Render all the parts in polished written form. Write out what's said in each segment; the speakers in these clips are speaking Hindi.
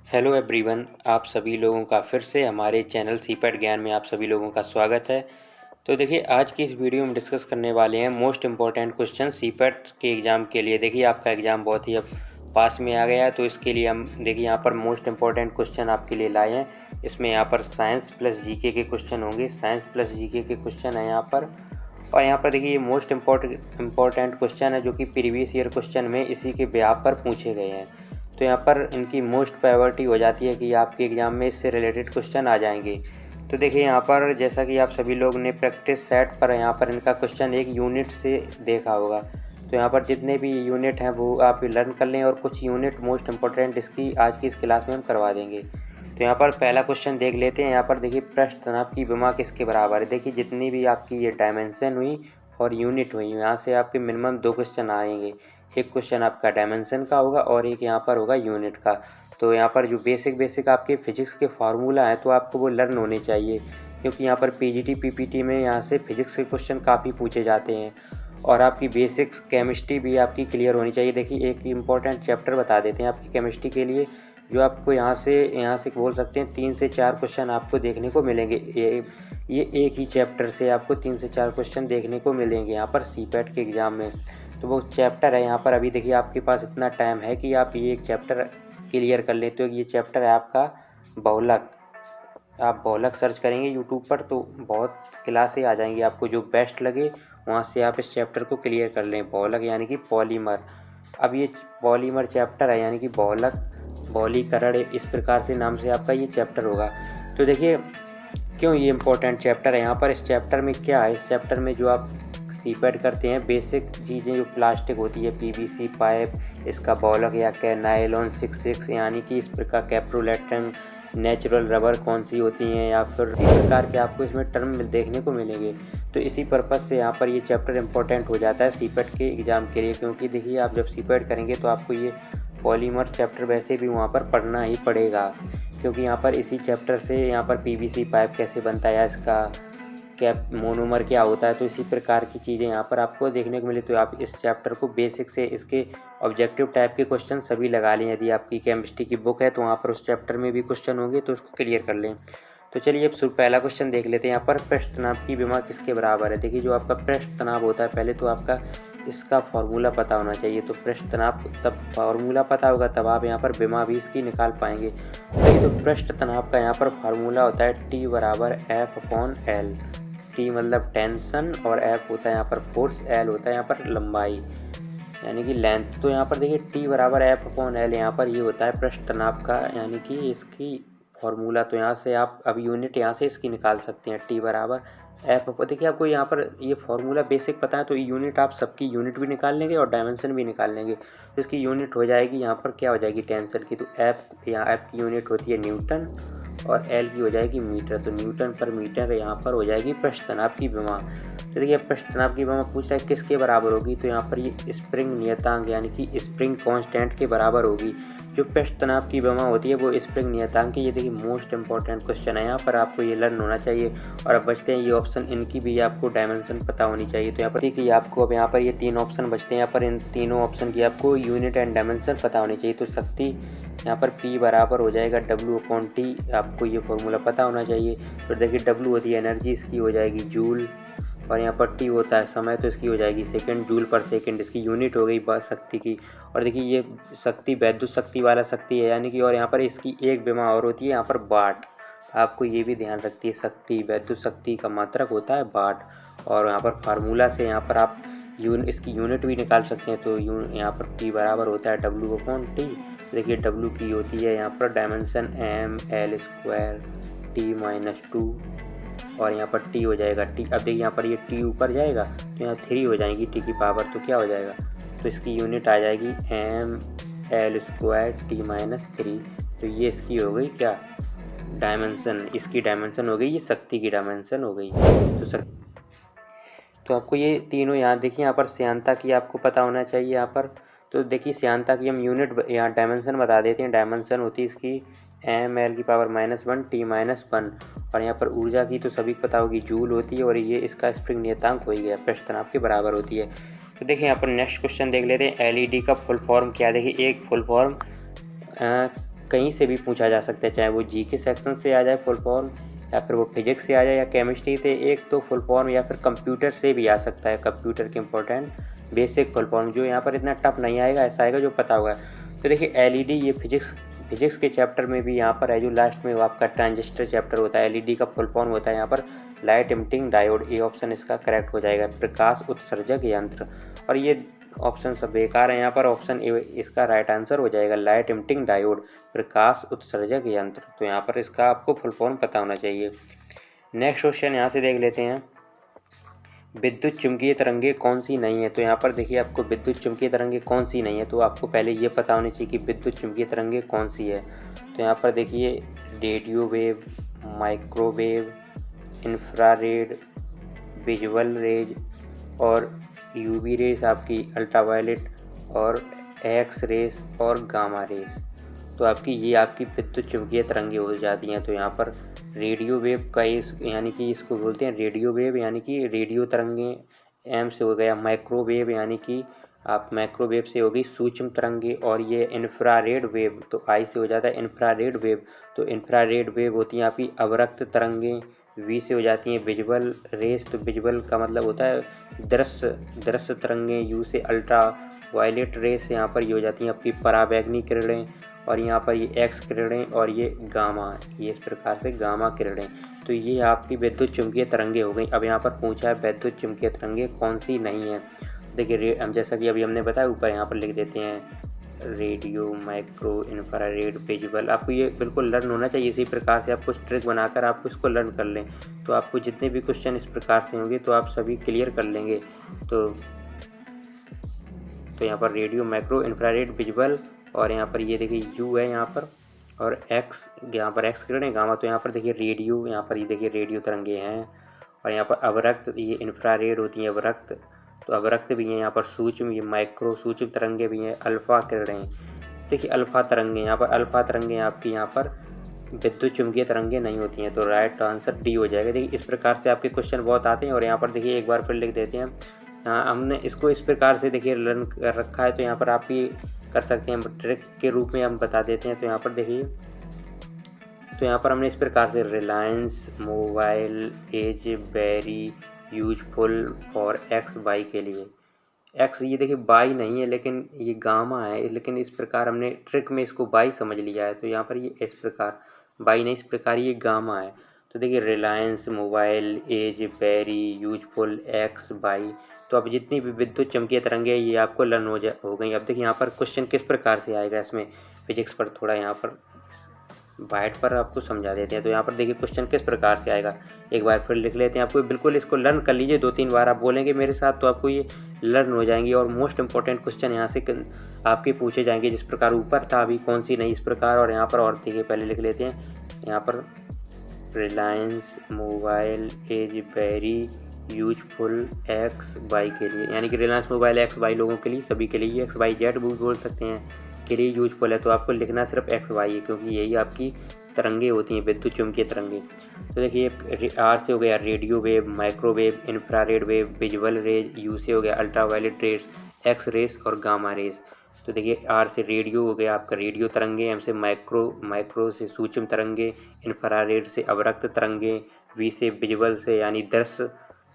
हेलो एवरीवन, आप सभी लोगों का फिर से हमारे चैनल सीपैट ज्ञान में आप सभी लोगों का स्वागत है। तो देखिए, आज की इस वीडियो में डिस्कस करने वाले हैं मोस्ट इम्पॉर्टेंट क्वेश्चन सीपैट के एग्ज़ाम के लिए। देखिए, आपका एग्ज़ाम बहुत ही अब पास में आ गया है, तो इसके लिए हम देखिए यहाँ पर मोस्ट इम्पॉर्टेंट क्वेश्चन आपके लिए लाए हैं। इसमें यहाँ पर साइंस प्लस जीके के क्वेश्चन होंगे, साइंस प्लस जीके के क्वेश्चन है यहाँ पर। और यहाँ पर देखिए, ये मोस्ट इम्पॉर्टेंट क्वेश्चन है जो कि प्रीवियस ईयर क्वेश्चन में इसी के बेस पर पूछे गए हैं। तो यहाँ पर इनकी मोस्ट प्रायोरिटी हो जाती है कि आपके एग्ज़ाम में इससे रिलेटेड क्वेश्चन आ जाएंगे। तो देखिए यहाँ पर, जैसा कि आप सभी लोग ने प्रैक्टिस सेट पर यहाँ पर इनका क्वेश्चन एक यूनिट से देखा होगा, तो यहाँ पर जितने भी यूनिट हैं वो आप लर्न कर लें, और कुछ यूनिट मोस्ट इम्पोर्टेंट इसकी आज की इस क्लास में हम करवा देंगे। तो यहाँ पर पहला क्वेश्चन देख लेते हैं। यहाँ पर देखिए, पृष्ठ तनाव की विमा किसके बराबर है। देखिए, जितनी भी आपकी ये डायमेंशन हुई और यूनिट हुई, यहाँ से आपके मिनिमम 2 क्वेश्चन आएंगे। एक क्वेश्चन आपका डायमेंशन का होगा और एक यहाँ पर होगा यूनिट का। तो यहाँ पर जो बेसिक आपके फिजिक्स के फार्मूला हैं, तो आपको वो लर्न होने चाहिए, क्योंकि यहाँ पर पीजीटी पीपीटी में यहाँ से फिजिक्स के क्वेश्चन काफ़ी पूछे जाते हैं। और आपकी बेसिक्स केमिस्ट्री भी आपकी क्लियर होनी चाहिए। देखिए, एक इम्पॉर्टेंट चैप्टर बता देते हैं आपकी केमिस्ट्री के लिए, जो आपको यहाँ से बोल सकते हैं 3 से 4 क्वेश्चन आपको देखने को मिलेंगे। ये एक ही चैप्टर से आपको 3 से 4 क्वेश्चन देखने को मिलेंगे यहाँ पर सीपैट के एग्ज़ाम में। तो वो चैप्टर है यहाँ पर, अभी देखिए आपके पास इतना टाइम है कि आप ये एक चैप्टर क्लियर कर लेते हो। ये चैप्टर है आपका बहुलक। आप बहुलक सर्च करेंगे यूट्यूब पर तो बहुत क्लासें आ जाएंगी, आपको जो बेस्ट लगे वहाँ से आप इस चैप्टर को क्लियर कर लें। बहुलक यानी कि पॉलीमर। अब ये पॉलीमर चैप्टर है, यानी कि बहुलक बहुलीकरण, इस प्रकार से नाम से आपका ये चैप्टर होगा। तो देखिए, क्यों ये इम्पोर्टेंट चैप्टर है यहाँ पर। इस चैप्टर में क्या है, इस चैप्टर में जो आप सीपैट करते हैं बेसिक चीज़ें, जो प्लास्टिक होती है, पीवीसी पाइप, इसका बहुलक या क्या नायलॉन 66, यानी कि इस प्रकार कैप्रोलैटन, नेचुरल रबर कौन सी होती हैं, या फिर इसी प्रकार के आपको इसमें टर्म देखने को मिलेंगे। तो इसी पर्पज़ से यहाँ पर ये चैप्टर इंपॉर्टेंट हो जाता है सीपैट के एग्ज़ाम के लिए, क्योंकि देखिए आप जब सीपैट करेंगे तो आपको ये पॉलीमर चैप्टर वैसे भी वहाँ पर पढ़ना ही पड़ेगा, क्योंकि यहाँ पर इसी चैप्टर से यहाँ पर पीवीसी पाइप कैसे बनता है, इसका क्या मोनोमर क्या होता है, तो इसी प्रकार की चीज़ें यहाँ पर आपको देखने को मिली। तो आप इस चैप्टर को बेसिक से इसके ऑब्जेक्टिव टाइप के क्वेश्चन सभी लगा लें। यदि आपकी केमिस्ट्री की बुक है तो वहाँ पर उस चैप्टर में भी क्वेश्चन होंगे, तो उसको क्लियर कर लें। तो चलिए अब पहला क्वेश्चन देख लेते हैं। यहाँ पर पृष्ठ तनाव की विमा किसके बराबर है। देखिए, जो आपका पृष्ठ तनाव होता है, पहले तो आपका इसका फार्मूला पता होना चाहिए। तो पृष्ठ तनाव तब फार्मूला पता होगा तब आप यहाँ पर विमा भी इसकी निकाल पाएंगे। तो पृष्ठ तनाव का यहाँ पर फार्मूला होता है T बराबर F/L। T मतलब टेंशन और F होता है यहाँ पर फोर्स, L होता है यहाँ पर लंबाई यानी कि लेंथ। तो यहाँ पर देखिए T बराबर F/L, यहाँ पर ये होता है पृष्ठ तनाव का यानी कि इसकी फॉर्मूला। तो यहाँ से आप अब यूनिट यहाँ से इसकी निकाल सकते हैं। T बराबर F। देखिए, आपको यहाँ पर ये फॉर्मूला बेसिक पता है तो यूनिट आप सबकी यूनिट भी निकाल लेंगे और डायमेंशन भी निकाल लेंगे। तो इसकी यूनिट हो जाएगी यहाँ पर क्या हो जाएगी, टेंशन की। तो F, यहाँ F की यूनिट होती है न्यूटन और L की हो जाएगी मीटर। तो न्यूटन पर मीटर यहाँ पर हो जाएगी पृष्ठ तनाव की विमा। तो देखिए, पृष्ठ तनाव की विमा पूछ रहा है किसके बराबर होगी, तो यहाँ पर ये स्प्रिंग नियतांक यानी कि स्प्रिंग कांस्टेंट के बराबर होगी। जो पृष्ठ तनाव की विमा होती है वो स्प्रिंग नियतांक की। ये देखिए मोस्ट इंपॉर्टेंट क्वेश्चन है, यहाँ पर आपको ये लर्न होना चाहिए। और अब बचते हैं ये ऑप्शन, इनकी भी आपको डायमेंशन पता होनी चाहिए। तो यहाँ पर देखिए आपको अब यहाँ पर ये 3 ऑप्शन बचते हैं। यहाँ पर इन तीनों ऑप्शन की आपको यूनिट एंड डायमेंशन पता होनी चाहिए। तो शक्ति यहाँ पर P बराबर हो जाएगा W/T, आपको ये फॉर्मूला पता होना चाहिए। तो देखिए W होती है एनर्जी, इसकी हो जाएगी जूल, और यहाँ पर T होता है समय, तो इसकी हो जाएगी सेकंड, जूल पर सेकंड इसकी यूनिट हो गई शक्ति की। और देखिए ये शक्ति वैद्युत शक्ति वाला शक्ति है यानी कि, और यहाँ पर इसकी एक विमा और होती है यहाँ पर वाट। आपको ये भी ध्यान रखती है, शक्ति वैद्युत शक्ति का मात्रक होता है वाट। और यहाँ पर फार्मूला से यहाँ पर आप इसकी यूनिट भी निकाल सकते हैं। तो यहाँ पर P बराबर होता है W/T। देखिए W की होती है यहाँ पर डायमेंशन ml² T-2, और यहाँ पर T हो जाएगा T। अब देखिए यहाँ पर ये T ऊपर जाएगा तो यहाँ 3 हो जाएगी T की पावर, तो क्या हो जाएगा, तो इसकी यूनिट आ जाएगी ml² T-3। तो ये इसकी हो गई क्या, डायमेंशन, इसकी डायमेंशन हो गई, ये शक्ति की डायमेंशन हो गई। तो आपको ये तीनों यहाँ देखिए, यहाँ पर श्यानता की आपको पता होना चाहिए यहाँ पर। तो देखिए श्यानता की हम यूनिट यहाँ डायमेंशन बता देते हैं। डायमेंशन होती है इसकी ml⁻⁻1 T-1। और यहाँ पर ऊर्जा की तो सभी पता होगी, जूल होती है, और ये इसका स्प्रिंग नियतांक हो गया, पृष्ठ तनाव के बराबर होती है। तो देखिए यहाँ पर नेक्स्ट क्वेश्चन देख लेते हैं। LED का फुल फॉर्म क्या है। देखिए एक फुल फॉर्म कहीं से भी पूछा जा सकता है, चाहे वो जीके सेक्शन से आ जाए फुल फॉर्म, या फिर वो फिजिक्स से आ जाए या केमिस्ट्री से एक तो फुल फॉर्म, या फिर कंप्यूटर से भी आ सकता है, कंप्यूटर के इंपॉर्टेंट बेसिक फुल फॉर्म जो यहाँ पर इतना टफ नहीं आएगा, ऐसा आएगा जो पता होगा। तो देखिए एलईडी, ये फिजिक्स के चैप्टर में भी यहाँ पर है, जो लास्ट में वो आपका ट्रांजिस्टर चैप्टर होता है, एलईडी का फुल फॉर्म होता है यहाँ पर लाइट इमिटिंग डायोड, ये ऑप्शन इसका करेक्ट हो जाएगा, प्रकाश उत्सर्जक यंत्र। और ये ऑप्शन सब बेकार है, यहाँ पर ऑप्शन ए इसका राइट आंसर हो जाएगा, लाइट इमिटिंग डायोड, प्रकाश उत्सर्जक यंत्र। तो यहाँ पर इसका आपको फुल फॉर्म पता होना चाहिए। नेक्स्ट क्वेश्चन यहाँ से देख लेते हैं, विद्युत चुंबकीय तरंगे कौन सी नहीं है। तो यहाँ पर देखिए आपको विद्युत चुंबकीय तरंगे कौन सी नहीं है, तो आपको पहले ये पता होनी चाहिए कि विद्युत चुंबकीय तरंगे कौन सी है। तो यहाँ पर देखिए radio wave, microwave, infrared, visual rays और यूवी रेस, आपकी अल्ट्रावायलेट और एक्स रेस और गामा रेस। तो आपकी ये आपकी विद्युत चुंबकीय तरंगे हो जाती हैं। तो यहाँ पर रेडियो वेव का यानी कि इसको बोलते हैं रेडियो वेव, यानी कि रेडियो तरंगे, एम से हो गया माइक्रोवेव, यानी कि आप माइक्रोवेव से होगी सूक्ष्म तरंगे, और ये इंफ्रारेड वेव, तो आई से हो जाता है इंफ्रारेड वेव। तो इंफ्रारेड वेव होती हैं आपकी अवरक्त तरंगे, वी से हो जाती हैं विजुअल रेस, तो विजुअल का मतलब होता है दृश्य तरंगे, यू से अल्ट्रा वायलेट रेस, यहाँ पर ये हो जाती हैं आपकी पराबैंगनी किरणें, और यहाँ पर ये एक्स किरणें, और ये गामा, ये इस प्रकार से गामा किरणें। तो ये आपकी विद्युत चुंबकीय तरंगे हो गई। अब यहाँ पर पूछा है विद्युत चुंबकीय तरंगे कौन सी नहीं है। देखिए हम जैसा कि अभी हमने बताया, ऊपर यहाँ पर लिख देते हैं रेडियो, माइक्रो, इंफ्रारेड, विजुअल। आपको ये बिल्कुल लर्न होना चाहिए, इसी प्रकार से आप कुछ ट्रिक बनाकर आपको इसको लर्न कर लें, तो आपको जितने भी क्वेश्चन इस प्रकार से होंगे तो आप सभी क्लियर कर लेंगे। तो यहाँ पर रेडियो, माइक्रो, इंफ्रारेड, विजुअल, और यहाँ पर ये देखिए यू है यहाँ पर, और एक्स, यहाँ पर एक्स किरणें, गामा। तो यहाँ पर देखिए रेडियो, यहाँ पर ये देखिए रेडियो तरंगे हैं, और यहाँ पर अवरक्त, ये इंफ्रारेड होती हैं अवरक्त, तो अवरक्त भी हैं यहाँ पर, सूक्ष्म, ये माइक्रो सूक्ष्म तरंगे भी हैं, अल्फा किरणें। देखिए अल्फा तरंगे, यहाँ पर अल्फा तरंगे आपकी यहाँ पर विद्युत चुंबकीय तरंगे नहीं होती हैं, तो राइट आंसर डी हो जाएगा। देखिए इस प्रकार से आपके क्वेश्चन बहुत आते हैं, और यहाँ पर देखिए एक बार फिर लिख देते हैं, हमने इसको इस प्रकार से देखिए लर्न कर रखा है, तो यहाँ पर आप भी कर सकते हैं, ट्रिक के रूप में हम बता देते हैं। तो यहाँ पर देखिए, तो यहाँ पर हमने इस प्रकार से Reliance mobile is very useful for x by के लिए, एक्स ये देखिए बाई नहीं है लेकिन ये गामा है, लेकिन इस प्रकार हमने ट्रिक में इसको बाई समझ लिया है। तो यहाँ पर ये इस प्रकार बाई नहीं, इस प्रकार ये गामा है। तो देखिए Reliance mobile is very useful x by. तो अब जितनी भी विद्युत चुंबकीय तरंगे ये आपको लर्न हो गई। अब देखिए यहाँ पर क्वेश्चन किस प्रकार से आएगा, इसमें फिजिक्स पर थोड़ा यहाँ पर वाइट पर आपको समझा देते हैं। तो यहाँ पर देखिए क्वेश्चन किस प्रकार से आएगा, एक बार फिर लिख लेते हैं। आपको बिल्कुल इसको लर्न कर लीजिए, 2-3 बार आप बोलेंगे मेरे साथ तो आपको ये लर्न हो जाएंगी। और मोस्ट इंपॉर्टेंट क्वेश्चन यहाँ से आपके पूछे जाएंगे, जिस प्रकार ऊपर था अभी कौन सी नहीं, इस प्रकार। और यहाँ पर और देखिए पहले लिख लेते हैं, यहाँ पर Reliance mobile is very useful X Y के लिए, यानी कि रिलायंस मोबाइल एक्स वाई लोगों के लिए, सभी के लिए, एक्स वाई जेड भी बोल सकते हैं, के लिए यूजफुल है। तो आपको लिखना सिर्फ एक्स वाई है, क्योंकि यही आपकी तरंगे होती हैं, विद्युत चुंबकीय तरंगे। तो देखिए आर से हो गया radio wave, microwave, infrared wave, visual rays, U से हो गया अल्ट्रावायलेट रेस, एक्स रेस और गामा रेस। तो देखिए आर से रेडियो हो गया आपका रेडियो तरंगे, एम से माइक्रो से सूक्ष्म तरंगे, इंफ्रारेड से अवरक्त तरंगे, वी से विजुअल से यानी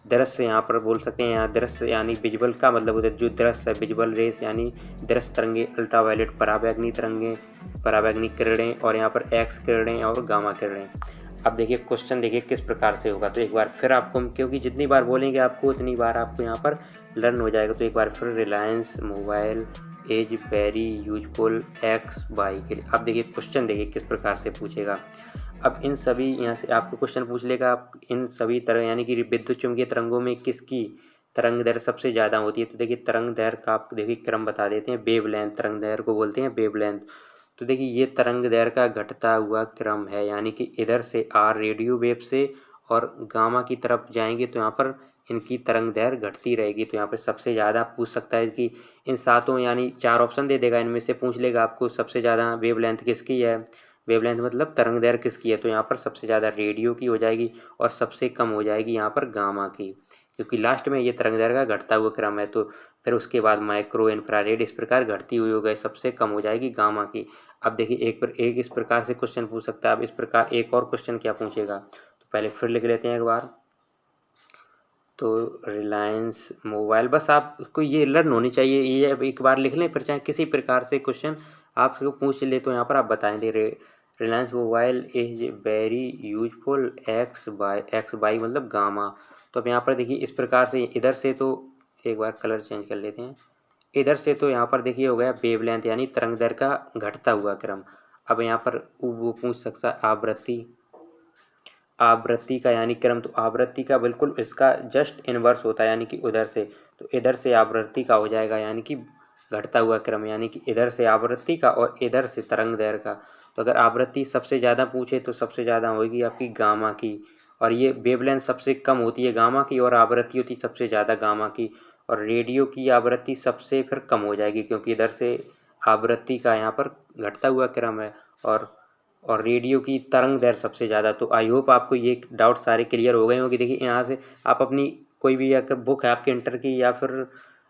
दृश्य यहाँ पर बोल सकते हैं, यहाँ दृश्य यानी विजुअल का मतलब होता है जो दृश्य है, विजुअल रेस यानी दृश्य तरंगे, अल्ट्रावायलेट पराबैंगनी तरंगे, पराबैंगनी किरणें, और यहाँ पर एक्स किरणें और गामा किरणें। अब देखिए क्वेश्चन देखिए किस प्रकार से होगा। तो एक बार फिर आपको, क्योंकि जितनी बार बोलेंगे आपको उतनी बार आपको यहाँ पर लर्न हो जाएगा। तो एक बार फिर Reliance mobile is very useful X Y के लिए। अब देखिए क्वेश्चन देखिए किस प्रकार से पूछेगा। अब इन सभी यहाँ से आपको क्वेश्चन पूछ लेगा, आप इन सभी तरह यानी कि विद्युत चुंबकीय तरंगों में किसकी तरंग दैर्घ्य सबसे ज़्यादा होती है। तो देखिए तरंग दैर्घ्य का आपको देखिए क्रम बता देते हैं, वेवलेंथ, तरंग दैर्घ्य को बोलते हैं वेवलेंथ। तो देखिए ये तरंग दैर्घ्य का घटता हुआ क्रम है, यानी कि इधर से आर रेडियो वेव से और गामा की तरफ जाएंगे तो यहाँ पर इनकी तरंग दैर्घ्य घटती रहेगी। तो यहाँ पर सबसे ज़्यादा पूछ सकता है कि इन सातों यानी 4 ऑप्शन दे देगा, इनमें से पूछ लेगा आपको सबसे ज़्यादा वेवलेंथ किसकी है, वेवलेंथ मतलब तरंग दैर्घ्य किसकी है। तो यहाँ पर सबसे ज़्यादा रेडियो की हो जाएगी और सबसे कम हो जाएगी यहाँ पर गामा की। क्योंकि लास्ट में ये तरंग दैर्घ्य का घटता हुआ क्रम है। तो फिर उसके बाद माइक्रो, इंफ्रारेड, इस प्रकार घटती हुई हो गए, सबसे कम हो जाएगी गामा की। अब देखिए एक इस प्रकार से क्वेश्चन पूछ सकता है। अब इस प्रकार एक और क्वेश्चन क्या पूछेगा, तो पहले फिर लिख लेते हैं एक बार। तो रिलायंस मोबाइल, बस आपको ये लर्न होनी चाहिए, ये अब एक बार लिख लें, फिर चाहे किसी प्रकार से क्वेश्चन आपसे पूछ ले तो यहाँ पर आप बताएंगे। Reliance mobile is very useful x by मतलब गामा। तो अब यहाँ पर देखिए इस प्रकार से इधर से, तो एक बार कलर चेंज कर लेते हैं। इधर से तो यहाँ पर देखिए हो गया वेवलेंथ यानी तरंग दैर्घ्य का घटता हुआ क्रम। अब यहाँ पर वो पूछ सकता है आवृत्ति का यानी क्रम, तो आवृत्ति का बिल्कुल इसका जस्ट इनवर्स होता है, यानी कि उधर से, तो इधर से आवृत्ति का हो जाएगा यानी कि घटता हुआ क्रम, यानी कि इधर से आवृत्ति का और इधर से तरंग दैर्घ्य का। तो अगर आवृत्ति सबसे ज़्यादा पूछे तो सबसे ज़्यादा होगी आपकी गामा की, और ये वेवलेंथ सबसे कम होती है गामा की, और आवृत्ति होती है सबसे ज़्यादा गामा की, और रेडियो की आवृत्ति सबसे फिर कम हो जाएगी, क्योंकि इधर से आवृत्ति का यहाँ पर घटता हुआ क्रम है, और रेडियो की तरंग दैर्घ्य सबसे ज़्यादा। तो आई होप आपको ये डाउट सारे क्लियर हो गए होंगे। देखिए यहाँ से आप अपनी कोई भी अगर बुक है आपके इंटर की, या फिर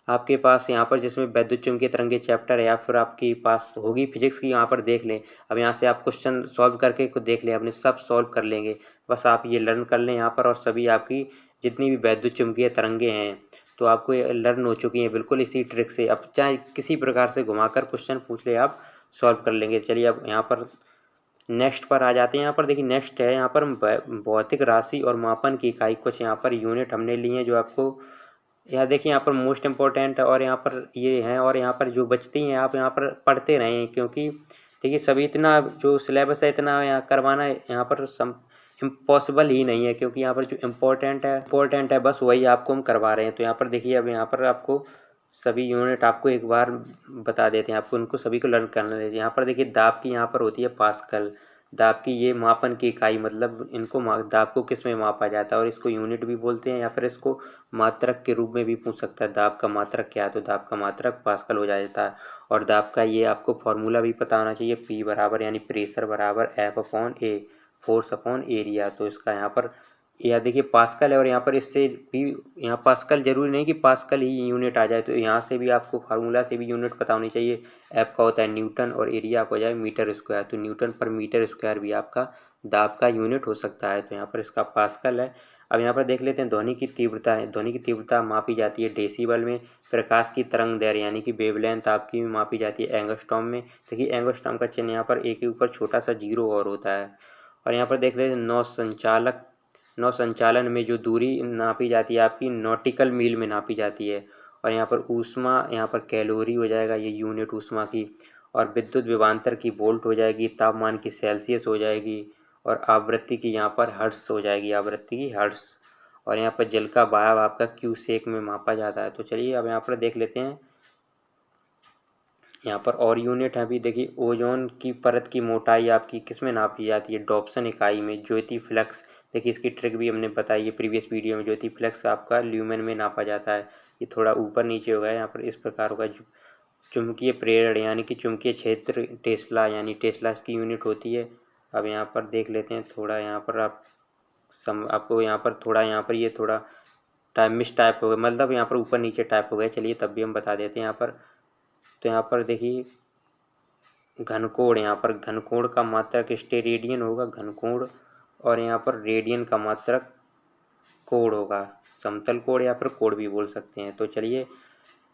आपके पास यहाँ पर जिसमें वैद्युत चुम्बकीय तरंगे चैप्टर है, या फिर आपके पास होगी फिजिक्स की, यहाँ पर देख लें। अब यहाँ से आप क्वेश्चन सॉल्व करके खुद देख लें, अपने सब सॉल्व कर लेंगे। बस आप ये लर्न कर लें यहाँ पर, और सभी आपकी जितनी भी वैद्युत चुम्बकीय तरंगे हैं तो आपको ये लर्न हो चुकी हैं बिल्कुल इसी ट्रिक से। अब चाहे किसी प्रकार से घुमाकर क्वेश्चन पूछ ले, आप सॉल्व कर लेंगे। चलिए अब यहाँ पर नेक्स्ट पर आ जाते हैं। यहाँ पर देखिए नेक्स्ट है, यहाँ पर भौतिक राशि और मापन की इकाई, कुछ यहाँ पर यूनिट हमने लिए हैं जो आपको यहाँ देखिए यहाँ पर मोस्ट इम्पोर्टेंट है, और यहाँ पर ये हैं, और यहाँ पर जो बचती हैं आप यहाँ पर पढ़ते रहें, क्योंकि देखिए सभी इतना जो सिलेबस है इतना यहाँ करवाना यहाँ पर इम्पॉसिबल ही नहीं है, क्योंकि यहाँ पर जो इम्पोर्टेंट है बस वही आपको हम करवा रहे हैं। तो यहाँ पर देखिए अब यहाँ पर आपको सभी यूनिट आपको एक बार बता देते हैं, आपको उनको सभी को लर्न करना है। यहाँ पर देखिए दाब की यहाँ पर होती है पास्कल, दाब की ये मापन की इकाई, मतलब इनको दाब को किस में मापा जाता है, और इसको यूनिट भी बोलते हैं, या फिर इसको मात्रक के रूप में भी पूछ सकता है। दाब का मात्रक क्या है, तो दाब का मात्रक पास्कल हो जाता है। और दाब का ये आपको फॉर्मूला भी पता होना चाहिए, P बराबर यानी प्रेशर बराबर F/A, फोर्स अपॉन एरिया। तो इसका यहाँ पर या देखिए पास्कल है, और यहाँ पर इससे भी यहाँ पास्कल जरूरी नहीं कि पास्कल ही यूनिट आ जाए, तो यहाँ से भी आपको फार्मूला से भी यूनिट पता होनी चाहिए। एफ का होता है न्यूटन, और एरिया का हो जाए मीटर स्क्वायर, तो न्यूटन पर मीटर स्क्वायर भी आपका दाब का यूनिट हो सकता है। तो यहाँ पर इसका पास्कल है। अब यहाँ पर देख लेते हैं ध्वनि की तीव्रता है। ध्वनि की तीव्रता मापी जाती है डेसीबल में। प्रकाश की तरंग दैर्घ्य यानी कि वेवलेंथ आपकी मापी जाती है एंगस्ट्रॉम में। देखिए एंगस्ट्रॉम का चिन्ह यहाँ पर एक के ऊपर छोटा सा जीरो और होता है। और यहाँ पर देख लेते हैं नौ संचालन में जो दूरी नापी जाती है आपकी नॉटिकल मील में नापी जाती है। और यहाँ पर ऊष्मा यहाँ पर कैलोरी हो जाएगा, ये यूनिट ऊष्मा की। और विद्युत विभवांतर की वोल्ट हो जाएगी, तापमान की सेल्सियस हो जाएगी, और आवृत्ति की यहाँ पर हर्ट्ज हो जाएगी, आवृत्ति की हर्ट्ज। और यहाँ पर जल का बहाव आपका क्यूसेक में मापा जाता है। तो चलिए अब यहाँ पर देख लेते हैं, यहाँ पर और यूनिट है। अभी देखिए ओजोन की परत की मोटाई आपकी किस में नापी जाती है, डॉप्सन इकाई में। ज्योति फ्लक्स, देखिए इसकी ट्रिक भी हमने बताई है प्रीवियस वीडियो में। ज्योति फ्लक्स आपका ल्यूमेन में नापा जाता है। ये थोड़ा ऊपर नीचे हो गया, यहाँ पर इस प्रकार होगा। चुंबकीय प्रेरण यानी कि चुंबकीय क्षेत्र टेस्ला, यानी टेस्ला इसकी यूनिट होती है। अब यहाँ पर देख लेते हैं थोड़ा, यहाँ पर आपको यहाँ पर थोड़ा, यहाँ पर ये थोड़ा मिस टाइप हो गया, मतलब यहाँ पर ऊपर नीचे टाइप हो गया। चलिए तब भी हम बता देते हैं यहाँ पर। तो यहाँ पर देखिए घनकोण, यहाँ पर घनकोण का मात्रक स्टेरेडियन होगा घनकोण, और यहाँ पर रेडियन का मात्रक कोण होगा, समतल कोण या फिर कोण भी बोल सकते हैं। तो चलिए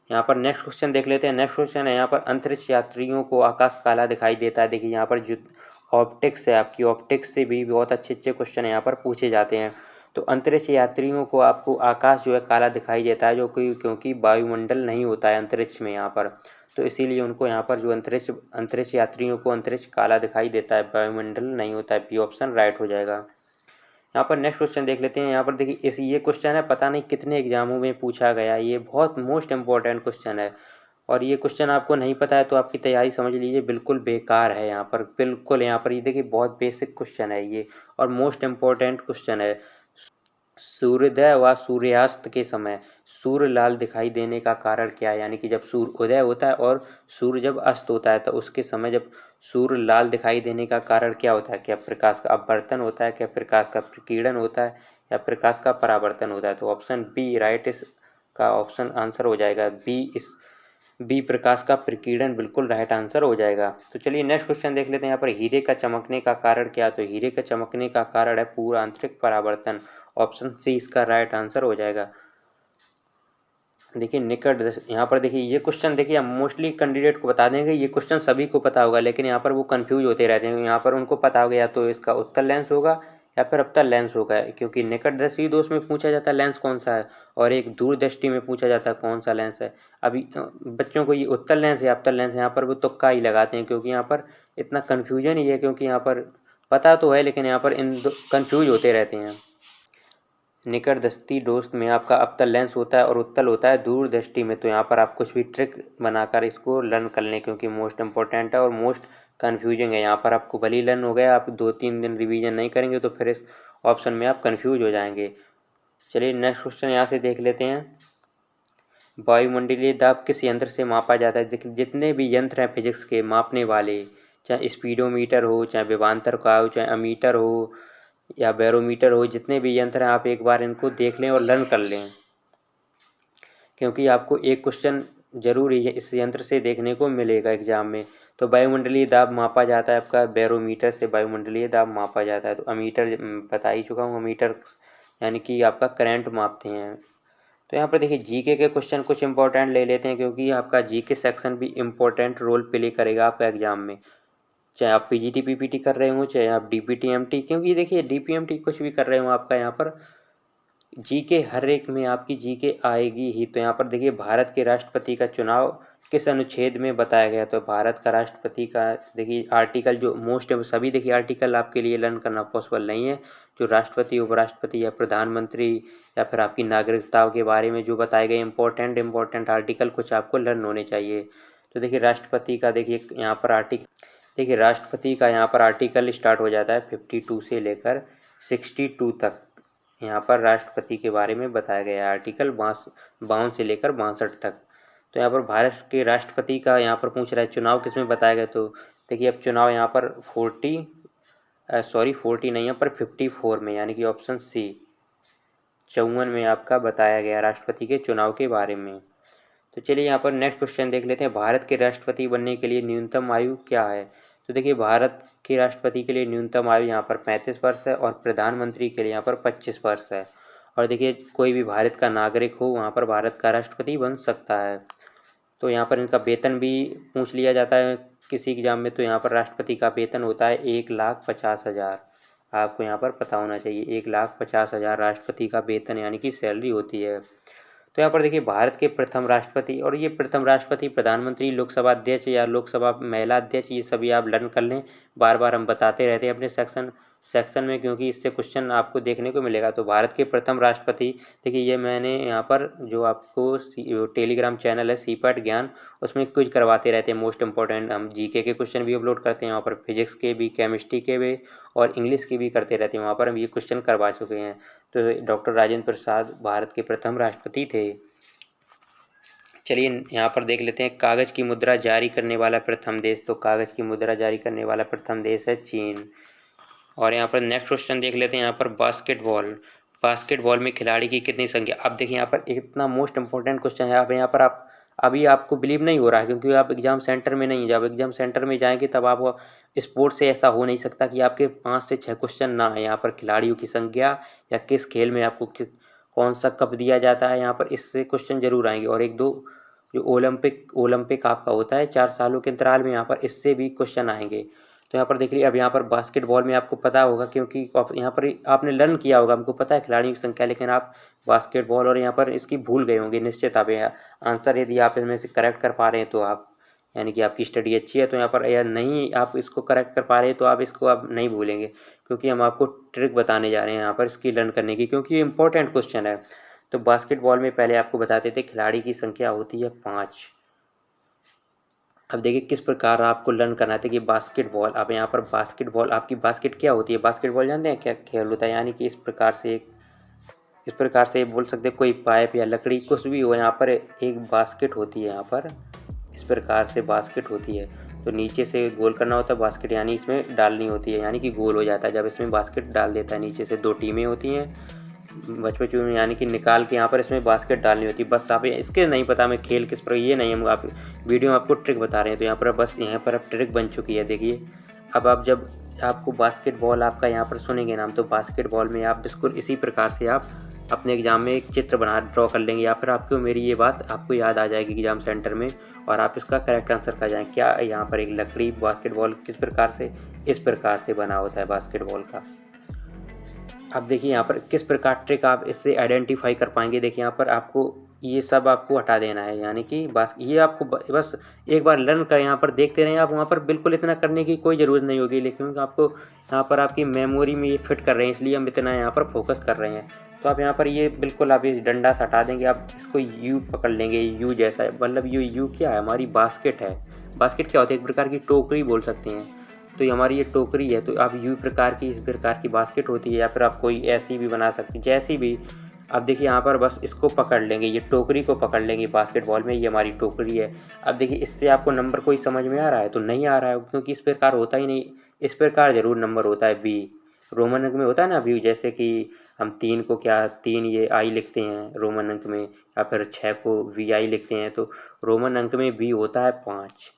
यहाँ पर नेक्स्ट क्वेश्चन देख लेते हैं। नेक्स्ट क्वेश्चन है यहाँ पर अंतरिक्ष यात्रियों को आकाश काला दिखाई देता है। देखिए यहाँ पर जो ऑप्टिक्स है आपकी, ऑप्टिक्स से भी बहुत अच्छे क्वेश्चन यहाँ पर पूछे जाते हैं। तो अंतरिक्ष यात्रियों को आपको आकाश जो है काला दिखाई देता है, जो कि क्योंकि वायुमंडल नहीं होता है अंतरिक्ष में यहाँ पर, तो इसीलिए उनको यहाँ पर जो अंतरिक्ष यात्रियों को अंतरिक्ष काला दिखाई देता है, वायुमंडल नहीं होता है। बी ऑप्शन राइट हो जाएगा। यहाँ पर नेक्स्ट क्वेश्चन देख लेते हैं। यहाँ पर देखिए ये क्वेश्चन है, पता नहीं कितने एग्जामों में पूछा गया, ये बहुत मोस्ट इम्पोर्टेंट क्वेश्चन है। और ये क्वेश्चन आपको नहीं पता है तो आपकी तैयारी समझ लीजिए बिल्कुल बेकार है। यहाँ पर बिल्कुल, यहाँ पर ये देखिए बहुत बेसिक क्वेश्चन है ये, और मोस्ट इम्पोर्टेंट क्वेश्चन है। सूर्योदय व सूर्यास्त के समय सूर्य लाल दिखाई देने का कारण क्या है, यानी कि जब सूर्य उदय होता है और सूर्य जब अस्त होता है तो उसके समय जब सूर्य लाल दिखाई देने का कारण क्या होता है। क्या प्रकाश का अपवर्तन होता है, क्या प्रकाश का प्रकीर्णन होता है, या प्रकाश का परावर्तन होता है। तो ऑप्शन बी राइट इसका ऑप्शन आंसर हो जाएगा। बी प्रकाश का प्रकीर्णन बिल्कुल राइट आंसर हो जाएगा। तो चलिए नेक्स्ट क्वेश्चन देख लेते हैं। यहाँ पर हीरे का चमकने का कारण क्या? तो हीरे का चमकने का कारण है पूर्ण आंतरिक परावर्तन। ऑप्शन सी इसका राइट आंसर हो जाएगा। देखिए निकट यहाँ पर देखिए ये क्वेश्चन देखिए मोस्टली कैंडिडेट को बता देंगे, ये क्वेश्चन सभी को पता होगा, लेकिन यहाँ पर वो कंफ्यूज होते रहते हैं। यहाँ पर उनको पता होगा या तो इसका उत्तल लेंस होगा या फिर अवतल लेंस होगा, क्योंकि निकट दृष्टि दोष में पूछा जाता है लेंस कौन सा है, और एक दूर दृष्टि में पूछा जाता है कौन सा लेंस है। अभी बच्चों को ये उत्तल लेंस या अवतल लेंस, यहाँ पर वो तुक्का ही लगाते हैं, क्योंकि यहाँ पर इतना कन्फ्यूजन ही है, क्योंकि यहाँ पर पता तो है लेकिन यहाँ पर कन्फ्यूज होते रहते हैं। निकट दृष्टि दोष में आपका अवतल लेंस होता है और उत्तल होता है दूर दृष्टि में। तो यहाँ पर आप कुछ भी ट्रिक बनाकर इसको लर्न कर लें, क्योंकि मोस्ट इंपॉर्टेंट है और मोस्ट कन्फ्यूजिंग है। यहाँ पर आपको भली लर्न हो गया, आप 2-3 दिन रिवीजन नहीं करेंगे तो फिर इस ऑप्शन में आप कन्फ्यूज हो जाएंगे। चलिए नेक्स्ट क्वेश्चन यहाँ से देख लेते हैं। वायुमंडलीय दाब किस यंत्र से मापा जाता है? जितने भी यंत्र हैं फिजिक्स के मापने वाले, चाहे स्पीडोमीटर हो, चाहे विभवांतर का हो, चाहे अमीटर हो या बैरोमीटर हो, जितने भी यंत्र हैं आप एक बार इनको देख लें और लर्न कर लें, क्योंकि आपको एक क्वेश्चन जरूर ही इस यंत्र से देखने को मिलेगा एग्जाम में। तो वायुमंडलीय दाब मापा जाता है आपका बैरोमीटर से, वायुमंडलीय दाब मापा जाता है। तो अमीटर बता ही चुका हूँ, अमीटर यानी कि आपका करंट मापते हैं। तो यहाँ पर देखिए जीके के क्वेश्चन कुछ इंपॉर्टेंट ले लेते हैं, क्योंकि आपका जीके सेक्शन भी इम्पोर्टेंट रोल प्ले करेगा आपका एग्जाम में, चाहे आप पीजीटी पीपीटी कर रहे हो, चाहे आप डीपीटी एमटी, क्योंकि देखिए डीपीएमटी कुछ भी कर रहे हो आपका यहाँ पर जीके हर एक में आपकी जीके आएगी ही। तो यहाँ पर देखिए भारत के राष्ट्रपति का चुनाव किस अनुच्छेद में बताया गया? तो भारत का राष्ट्रपति का देखिए आर्टिकल जो मोस्ट है सभी देखिए आर्टिकल आपके लिए लर्न करना पॉसिबल नहीं है। जो राष्ट्रपति, उपराष्ट्रपति या प्रधानमंत्री या फिर आपकी नागरिकताओं के बारे में जो बताए गए इंपॉर्टेंट आर्टिकल कुछ आपको लर्न होने चाहिए। तो देखिए राष्ट्रपति का देखिए यहाँ पर देखिए राष्ट्रपति का यहाँ पर आर्टिकल स्टार्ट हो जाता है 52 से लेकर 62 तक। यहाँ पर राष्ट्रपति के बारे में बताया गया है आर्टिकल 52 से लेकर 62 तक। तो यहाँ पर भारत के राष्ट्रपति का यहाँ पर पूछ रहा है चुनाव किस में बताया गया? तो देखिए अब चुनाव यहाँ पर 40 नहीं है पर 54 में, यानी कि ऑप्शन सी 54 में आपका बताया गया राष्ट्रपति के चुनाव के बारे में। तो चलिए यहाँ पर नेक्स्ट क्वेश्चन देख लेते हैं। भारत के राष्ट्रपति बनने के लिए न्यूनतम आयु क्या है? तो देखिए भारत के राष्ट्रपति के लिए न्यूनतम आयु यहाँ पर 35 वर्ष है और प्रधानमंत्री के लिए यहाँ पर 25 वर्ष है। और देखिए कोई भी भारत का नागरिक हो वहाँ पर भारत का राष्ट्रपति बन सकता है। तो यहाँ पर इनका वेतन भी पूछ लिया जाता है किसी एग्जाम में। तो यहाँ पर राष्ट्रपति का वेतन होता है 1,50,000। आपको यहाँ पर पता होना चाहिए 1,50,000 राष्ट्रपति का वेतन यानी कि सैलरी होती है। तो यहाँ पर देखिए भारत के प्रथम राष्ट्रपति, और ये प्रथम राष्ट्रपति, प्रधानमंत्री, लोकसभा अध्यक्ष या लोकसभा महिला अध्यक्ष, ये सभी आप लर्न कर लें। बार बार हम बताते रहते हैं अपने सेक्शन में, क्योंकि इससे क्वेश्चन आपको देखने को मिलेगा। तो भारत के प्रथम राष्ट्रपति देखिए ये मैंने यहाँ पर जो आपको टेलीग्राम चैनल है सीपैट ज्ञान, उसमें क्विज करवाते रहते हैं मोस्ट इंपॉर्टेंट। हम जीके के क्वेश्चन भी अपलोड करते हैं वहाँ पर, फिजिक्स के भी, केमिस्ट्री के भी और इंग्लिश के भी करते रहते हैं। वहाँ पर हम ये क्वेश्चन करवा चुके हैं। तो डॉक्टर राजेंद्र प्रसाद भारत के प्रथम राष्ट्रपति थे। चलिए यहाँ पर देख लेते हैं कागज की मुद्रा जारी करने वाला प्रथम देश। तो कागज की मुद्रा जारी करने वाला प्रथम देश है चीन। और यहाँ पर नेक्स्ट क्वेश्चन देख लेते हैं। यहाँ पर बास्केटबॉल में खिलाड़ी की कितनी संख्या? अब देखिए यहाँ पर इतना मोस्ट इंपॉर्टेंट क्वेश्चन है। अब यहाँ पर अभी आपको बिलीव नहीं हो रहा है, क्योंकि आप एग्जाम सेंटर में नहीं है। जब एग्जाम सेंटर में जाएंगे तब आप स्पोर्ट्स से ऐसा हो नहीं सकता कि आपके 5 से 6 क्वेश्चन ना है। यहाँ पर खिलाड़ियों की संख्या या किस खेल में आपको कौन सा कप दिया जाता है, यहाँ पर इससे क्वेश्चन जरूर आएंगे। और 1-2 जो ओलंपिक आपका होता है 4 सालों के अंतराल में, यहाँ पर इससे भी क्वेश्चन आएंगे। तो यहाँ पर देखिए अब यहाँ पर बास्केटबॉल में आपको पता होगा, क्योंकि यहाँ पर आपने लर्न किया होगा, हमको पता है खिलाड़ियों की संख्या, लेकिन आप बास्केटबॉल और यहाँ पर इसकी भूल गए होंगे निश्चित। आप आंसर यदि आप इसमें से करेक्ट कर पा रहे हैं तो आप, यानी कि आपकी स्टडी अच्छी है। तो यहाँ पर या नहीं आप इसको करेक्ट कर पा रहे हैं तो आप इसको आप नहीं भूलेंगे, क्योंकि हम आपको ट्रिक बताने जा रहे हैं यहाँ पर इसकी लर्न करने की, क्योंकि ये इंपॉर्टेंट क्वेश्चन है। तो बास्केटबॉल में पहले आपको बताते थे खिलाड़ी की संख्या होती है 5। अब देखिए किस प्रकार आपको लर्न करना था कि बास्केटबॉल, अब यहाँ पर बास्केटबॉल आपकी बास्केट क्या होती है? बास्केटबॉल जानते हैं क्या खेल होता है? यानी कि इस प्रकार से बोल सकते हैं कोई पाइप या लकड़ी कुछ भी हो, यहाँ पर एक बास्केट होती है। यहाँ पर इस प्रकार से बास्केट होती है। तो नीचे से गोल करना होता है बास्केट, यानी इसमें डालनी होती है, यानी कि गोल हो जाता है जब इसमें बास्केट डाल देता है। नीचे से 2 टीमें होती हैं, बचपचू में यानी कि निकाल के यहाँ पर इसमें बास्केट डालनी होती है। बस आप इसके नहीं पता हमें खेल किस पर, ये नहीं, हम आप वीडियो में आपको ट्रिक बता रहे हैं। तो यहाँ पर बस यहाँ पर अब ट्रिक बन चुकी है। देखिए अब आप जब आपको बास्केटबॉल आपका यहाँ पर सुनेंगे नाम, तो बास्केटबॉल में आप बिल्कुल इसी प्रकार से आप अपने एग्जाम में एक चित्र ड्रॉ कर लेंगे, या फिर आपको मेरी ये बात आपको याद आ जाएगी एग्जाम सेंटर में, और आप इसका करेक्ट आंसर कर जाएँ। क्या यहाँ पर एक लकड़ी बास्केटबॉल किस प्रकार से, इस प्रकार से बना होता है बास्केटबॉल का। अब देखिए यहाँ पर किस प्रकार ट्रिक आप इससे आइडेंटिफाई कर पाएंगे। देखिए यहाँ पर आपको ये सब आपको हटा देना है, यानी कि बस ये आपको बस एक बार लर्न कर यहाँ पर देखते रहें आप। वहाँ पर बिल्कुल इतना करने की कोई ज़रूरत नहीं होगी, लेकिन आपको यहाँ पर आपकी मेमोरी में ये फिट कर रहे हैं, इसलिए हम इतना यहाँ पर फोकस कर रहे हैं। तो आप यहाँ पर ये बिल्कुल आप इस डंडा से हटा देंगे, आप इसको यू पकड़ लेंगे, यू जैसा, मतलब यू क्या है, हमारी बास्केट है। बास्केट क्या होती है, एक प्रकार की टोकरी बोल सकते हैं। तो ये हमारी ये टोकरी है, तो आप यू प्रकार की, इस प्रकार की बास्केट होती है, या फिर आप कोई ऐसी भी बना सकते हैं, जैसी भी। अब देखिए यहाँ पर बस इसको पकड़ लेंगे, ये टोकरी को पकड़ लेंगे बास्केटबॉल में, ये हमारी टोकरी है। अब देखिए इससे आपको नंबर कोई समझ में आ रहा है, तो नहीं आ रहा है, क्योंकि इस प्रकार होता ही नहीं। इस प्रकार जरूर नंबर होता है, बी रोमन अंक में होता है ना बी, जैसे कि हम 3 को क्या 3 ये आई लिखते हैं रोमन अंक में, या फिर 6 को वी आई लिखते हैं, तो रोमन अंक में बी होता है 5।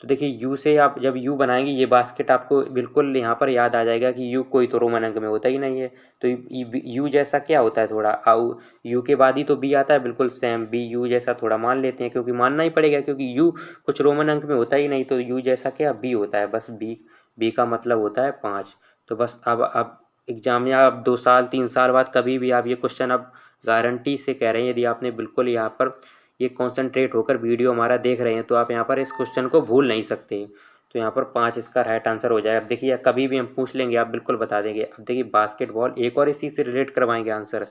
तो देखिए यू से आप जब यू बनाएंगे, ये बास्केट आपको बिल्कुल यहाँ पर याद आ जाएगा कि यू कोई तो रोमन अंक में होता ही नहीं है। तो यू जैसा क्या होता है, थोड़ा यू के बाद ही तो बी आता है, बिल्कुल सेम बी यू जैसा थोड़ा मान लेते हैं, क्योंकि मानना ही पड़ेगा, क्योंकि यू कुछ रोमन अंक में होता ही नहीं। तो यू जैसा क्या बी होता है, बस बी का मतलब होता है 5। तो बस अब एग्जाम में आप 2 साल 3 साल बाद कभी भी आप ये क्वेश्चन अब गारंटी से कह रहे हैं, यदि आपने बिल्कुल यहाँ पर ये कॉन्सेंट्रेट होकर वीडियो हमारा देख रहे हैं, तो आप यहाँ पर इस क्वेश्चन को भूल नहीं सकते। तो यहाँ पर 5 इसका राइट आंसर हो जाएगा। अब देखिए कभी भी हम पूछ लेंगे, आप बिल्कुल बता देंगे। अब देखिए बास्केटबॉल एक और इसी से रिलेट करवाएंगे आंसर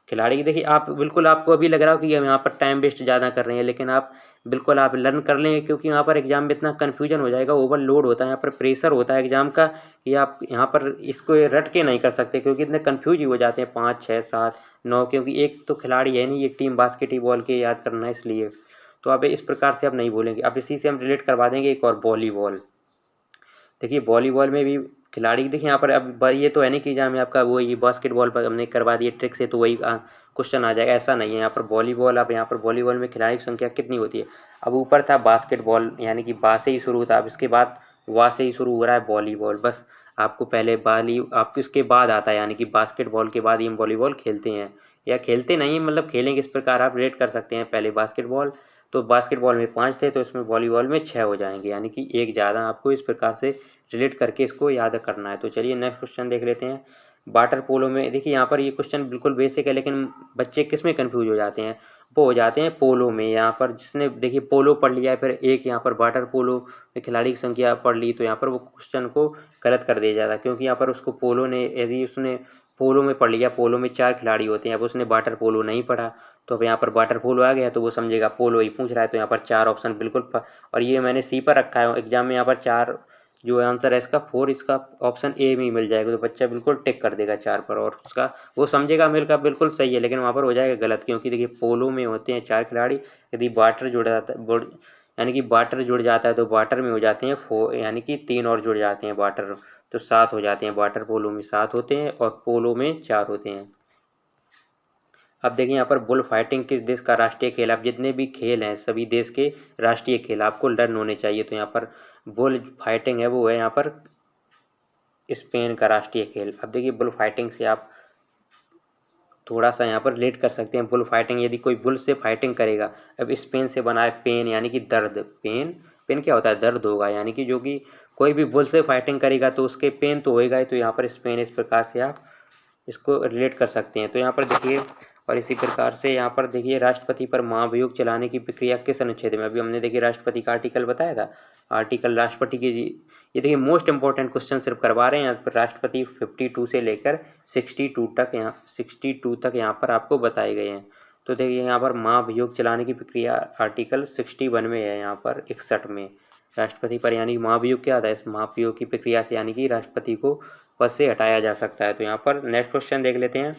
खिलाड़ी की। देखिए आप बिल्कुल, आपको अभी लग रहा हो कि हम यहाँ पर टाइम वेस्ट ज़्यादा कर रहे हैं, लेकिन आप बिल्कुल आप लर्न कर लेंगे, क्योंकि यहाँ पर एग्जाम में इतना कन्फ्यूजन हो जाएगा, ओवरलोड होता है, यहाँ पर प्रेशर होता है एग्जाम का, कि आप यहाँ पर इसको रट के नहीं कर सकते, क्योंकि इतने कन्फ्यूज ही हो जाते हैं 5 6 7 9, क्योंकि एक तो खिलाड़ी है नहीं, ये टीम बास्केटबॉल के याद करना है, इसलिए। तो अब इस प्रकार से आप नहीं बोलेंगे। अब इसी से हम रिलेट करवा देंगे एक और, वॉलीबॉल। देखिए वॉलीबॉल में भी खिलाड़ी, देखिए यहाँ पर अब ये तो है नहीं कि एग्जाम में आपका वो ये बास्केटबॉल पर हमने करवा दिए ट्रिक से तो वही क्वेश्चन आ जाएगा, ऐसा नहीं है। यहाँ पर वॉलीबॉल, अब यहाँ पर वॉलीबॉल में खिलाड़ी की संख्या कितनी होती है। अब ऊपर था बास्केटबॉल, यानी कि बा से ही शुरू होता है, अब इसके बाद वा से ही शुरू हो रहा है वॉलीबॉल। बस आपको पहले आपको इसके बाद आता है, यानी कि बास्केटबॉल के बाद ही हम वॉलीबॉल खेलते हैं, या खेलते नहीं मतलब खेलेंगे, इस प्रकार आप रेट कर सकते हैं। पहले बास्केटबॉल, तो बास्केटबॉल में 5 थे, तो इसमें वॉलीबॉल में 6 हो जाएंगे, यानी कि एक ज़्यादा। आपको इस प्रकार से रिलेट करके इसको याद करना है। तो चलिए नेक्स्ट क्वेश्चन देख लेते हैं। वाटर पोलो में देखिए यहाँ पर ये क्वेश्चन बिल्कुल बेसिक है, लेकिन बच्चे किस में कन्फ्यूज हो जाते हैं, वो हो जाते हैं पोलो में। यहाँ पर जिसने देखिए पोलो पढ़ लिया है, फिर एक यहाँ पर वाटर पोलो में खिलाड़ी की संख्या पढ़ ली, तो यहाँ पर वो क्वेश्चन को गलत कर दिया जाता है, क्योंकि यहाँ पर उसको पोलो ने, यदि उसने पोलो में पढ़ लिया, पोलो में 4 खिलाड़ी होते हैं, अब उसने वाटर पोलो नहीं पढ़ा, तो अब यहाँ पर वाटर पोलो आ गया, तो वो समझेगा पोलो ही पूछ रहा है। तो यहाँ पर 4 ऑप्शन बिल्कुल और ये मैंने सी पर रखा है एग्जाम में, यहाँ पर 4 जो आंसर है इसका 4, इसका ऑप्शन ए में मिल जाएगा, तो बच्चा बिल्कुल टिक कर देगा 4 पर, और उसका वो समझेगा मेरे का बिल्कुल सही है, लेकिन वहाँ पर हो जाएगा गलत, क्योंकि देखिए पोलो में होते हैं 4 खिलाड़ी, यदि वाटर जुड़ जाता है, यानी कि वाटर जुड़ जाता है, तो वाटर में हो जाते हैं 4, यानी कि 3 और जुड़ जाते हैं वाटर, तो 7 हो जाते हैं। वाटर पोलो में 7 होते हैं और पोलो में 4 होते हैं। अब देखिए यहाँ पर बुल फाइटिंग किस देश का राष्ट्रीय खेल। अब जितने भी खेल हैं सभी देश के राष्ट्रीय खेल आपको लर्न होने चाहिए। तो यहाँ पर बुल फाइटिंग है, वो है यहाँ पर स्पेन का राष्ट्रीय खेल। अब देखिए बुल फाइटिंग से आप थोड़ा सा यहाँ पर रिलेट कर सकते हैं। बुल फाइटिंग, यदि कोई बुल से फाइटिंग करेगा, अब स्पेन से बना है पेन, यानी कि दर्द। पेन क्या होता है, दर्द होगा, यानी कि जो कि कोई भी बुल से फाइटिंग करेगा तो उसके पेन तो होएगा ही। तो यहाँ पर स्पेन, इस प्रकार से आप इसको रिलेट कर सकते हैं। तो यहाँ पर देखिए, और इसी प्रकार से यहाँ पर देखिए राष्ट्रपति पर महाभियोग चलाने की प्रक्रिया किस अनुच्छेद में। अभी हमने देखिए राष्ट्रपति का आर्टिकल बताया था, आर्टिकल राष्ट्रपति की, ये देखिए मोस्ट इंपॉर्टेंट क्वेश्चन सिर्फ करवा रहे हैं यहाँ पर। राष्ट्रपति 52 से लेकर 62 तक यहाँ पर आपको बताए गए हैं। तो देखिए यहाँ पर महाभियोग चलाने की प्रक्रिया आर्टिकल 61 में है, यहाँ पर 61 में राष्ट्रपति पर, यानी महाभियोग क्या था, इस महाभियोग की प्रक्रिया से यानी कि राष्ट्रपति को पद से हटाया जा सकता है। तो यहाँ पर नेक्स्ट क्वेश्चन देख लेते हैं।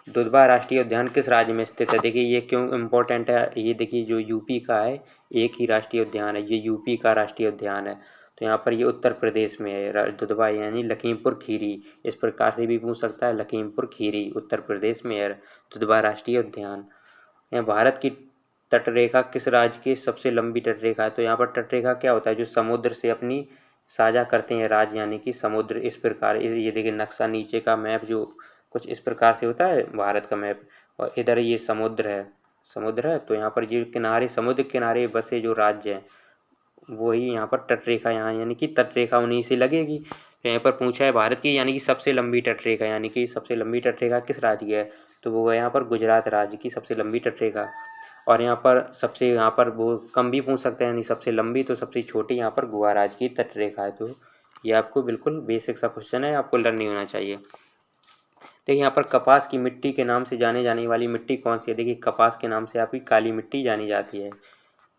दुधवा राष्ट्रीय उद्यान किस राज्य में स्थित है। देखिए ये क्यों इम्पोर्टेंट है, ये देखिए जो यूपी का है, एक ही राष्ट्रीय उद्यान है, ये यूपी का राष्ट्रीय उद्यान है। तो यहाँ पर ये उत्तर प्रदेश में है। दुधवा यानी लखीमपुर खीरी, इस प्रकार से भी पूछ सकता है, लखीमपुर खीरी उत्तर प्रदेश में है दुधवा राष्ट्रीय उद्यान। यहाँ भारत की तटरेखा किस राज्य की सबसे लंबी तटरेखा है? तो यहाँ पर तटरेखा क्या होता है, जो समुद्र से अपनी साझा करते हैं राज्य, यानी कि समुद्र। इस प्रकार ये देखिए नक्शा नीचे का मैप जो कुछ इस प्रकार से होता है भारत का मैप, और इधर ये समुद्र है। तो यहाँ पर जो किनारे, समुद्र किनारे बसे जो राज्य हैं वही यहाँ पर तटरेखा, यहाँ यानी कि तटरेखा उन्हीं से लगेगी। तो यहाँ पर पूछा है भारत की यानी कि सबसे लंबी तटरेखा, यानी कि सबसे लंबी तटरेखा किस राज्य की है? तो वो है यहाँ पर गुजरात राज्य की सबसे लंबी तटरेखा। और यहाँ पर सबसे, यहाँ पर वो कम भी पूछ सकते हैं, यानी सबसे लंबी तो सबसे छोटी यहाँ पर गोवा राज्य की तटरेखा है। तो ये आपको बिल्कुल बेसिक सा क्वेश्चन है, आपको लर्न नहीं होना चाहिए। देखिए यहाँ पर कपास की मिट्टी के नाम से जाने जाने वाली मिट्टी कौन सी है? देखिए कपास के नाम से आपकी काली मिट्टी जानी जाती है।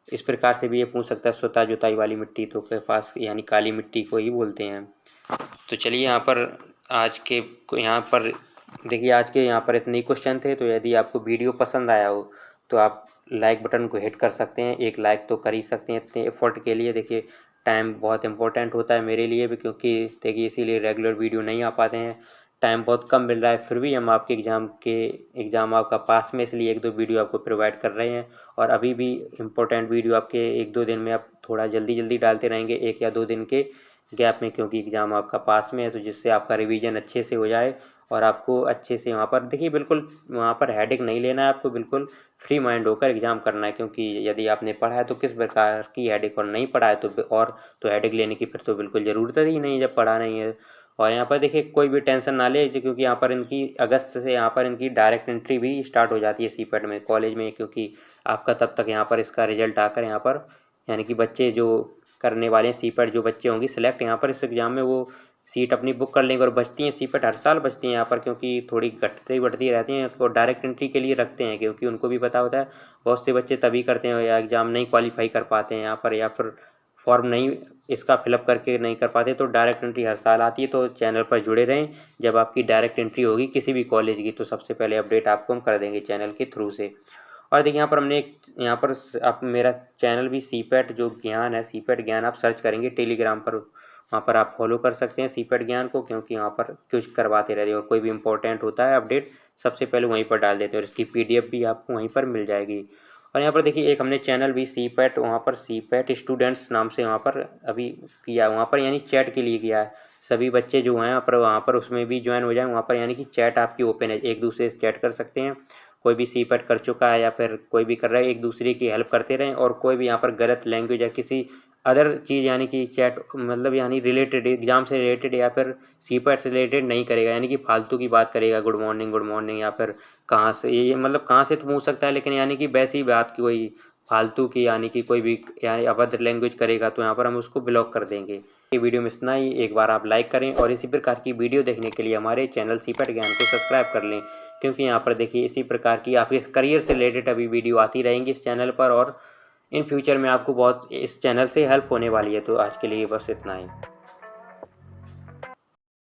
इस प्रकार से भी ये पूछ सकता है, स्वतः जुताई वाली मिट्टी तो कपास यानी काली मिट्टी को ही बोलते हैं। तो चलिए यहाँ पर आज के देखिए आज के यहाँ पर इतने ही क्वेश्चन थे। तो यदि आपको वीडियो पसंद आया हो तो आप लाइक बटन को हिट कर सकते हैं, एक लाइक तो कर ही सकते हैं इतने एफर्ट के लिए। देखिए टाइम बहुत इंपॉर्टेंट होता है मेरे लिए भी, क्योंकि देखिए इसीलिए रेगुलर वीडियो नहीं आ पाते हैं, टाइम बहुत कम मिल रहा है। फिर भी हम आपके एग्ज़ाम आपका पास में, इसलिए 1-2 वीडियो आपको प्रोवाइड कर रहे हैं। और अभी भी इम्पोर्टेंट वीडियो आपके 1-2 दिन में आप थोड़ा जल्दी डालते रहेंगे, 1 या 2 दिन के गैप में, क्योंकि एग्ज़ाम आपका पास में है। तो जिससे आपका रिवीजन अच्छे से हो जाए और आपको अच्छे से वहाँ पर देखिए बिल्कुल वहाँ पर हेडेक नहीं लेना है, आपको बिल्कुल फ्री माइंड होकर एग्ज़ाम करना है। क्योंकि यदि आपने पढ़ा है तो किस प्रकार की हेडेक, और नहीं पढ़ा है तो हेडेक लेने की फिर तो बिल्कुल ज़रूरत ही नहीं है जब पढ़ा नहीं है। और यहाँ पर देखिए कोई भी टेंशन ना ले, क्योंकि यहाँ पर इनकी अगस्त से यहाँ पर इनकी डायरेक्ट एंट्री भी स्टार्ट हो जाती है सीपेट में कॉलेज में, क्योंकि आपका तब तक यहाँ पर इसका रिजल्ट आकर यहाँ पर यानी कि बच्चे जो करने वाले हैं सीपेट, जो बच्चे होंगे सिलेक्ट यहाँ पर इस एग्ज़ाम में, वो सीट अपनी बुक कर लेंगे। और बचती हैं सीपेट हर साल बचती हैं यहाँ पर, क्योंकि थोड़ी घटती बढ़ती रहती हैं, और डायरेक्ट एंट्री के लिए रखते हैं, क्योंकि उनको भी पता होता है बहुत से बच्चे तभी करते हैं या एग्ज़ाम नहीं क्वालिफाई कर पाते हैं यहाँ पर, या फिर फॉर्म नहीं इसका फिलअप करके नहीं कर पाते। तो डायरेक्ट एंट्री हर साल आती है। तो चैनल पर जुड़े रहें, जब आपकी डायरेक्ट एंट्री होगी किसी भी कॉलेज की तो सबसे पहले अपडेट आपको हम कर देंगे चैनल के थ्रू से। और देखिए यहाँ पर हमने यहाँ पर आप मेरा चैनल भी सीपेट जो ज्ञान है, सीपेट ज्ञान आप सर्च करेंगे टेलीग्राम पर, वहाँ पर आप फॉलो कर सकते हैं सीपेट ज्ञान को, क्योंकि यहाँ पर कुछ करवाते रहते हैं और कोई भी इंपॉर्टेंट होता है अपडेट सबसे पहले वहीं पर डाल देते हैं, और इसकी PDF भी आपको वहीं पर मिल जाएगी। और यहाँ पर देखिए एक हमने चैनल भी सीपेट, वहाँ पर सीपेट स्टूडेंट्स नाम से वहाँ पर अभी किया, वहाँ पर यानी चैट के लिए किया है। सभी बच्चे जो हैं वहाँ पर उसमें भी ज्वाइन हो जाएं, वहाँ पर यानी कि चैट आपकी ओपन है, एक दूसरे से चैट कर सकते हैं। कोई भी सीपेट कर चुका है या फिर कोई भी कर रहा है, एक दूसरे की हेल्प करते रहें। और कोई भी यहाँ पर गलत लैंग्वेज या किसी अदर चीज़ यानी कि चैट मतलब यानी रिलेटेड एग्जाम से रिलेटेड या फिर सीपेट से रिलेटेड नहीं करेगा, यानी कि फालतू की बात करेगा, गुड मॉर्निंग या फिर कहाँ से, ये मतलब कहाँ से तो पूछ सकता है, लेकिन यानी कि वैसी ही बात की कोई फालतू की यानी कि कोई भी यानी अभद्र लैंग्वेज करेगा तो यहाँ पर हम उसको ब्लॉक कर देंगे। ये वीडियो में इतना ही, एक बार आप लाइक करें और इसी प्रकार की वीडियो देखने के लिए हमारे चैनल सीपेट ज्ञान को सब्सक्राइब कर लें, क्योंकि यहाँ पर देखिए इसी प्रकार की आपके करियर से रिलेटेड अभी वीडियो आती रहेंगी इस चैनल पर, और इन फ्यूचर में आपको बहुत इस चैनल से हेल्प होने वाली है। तो आज के लिए बस इतना ही।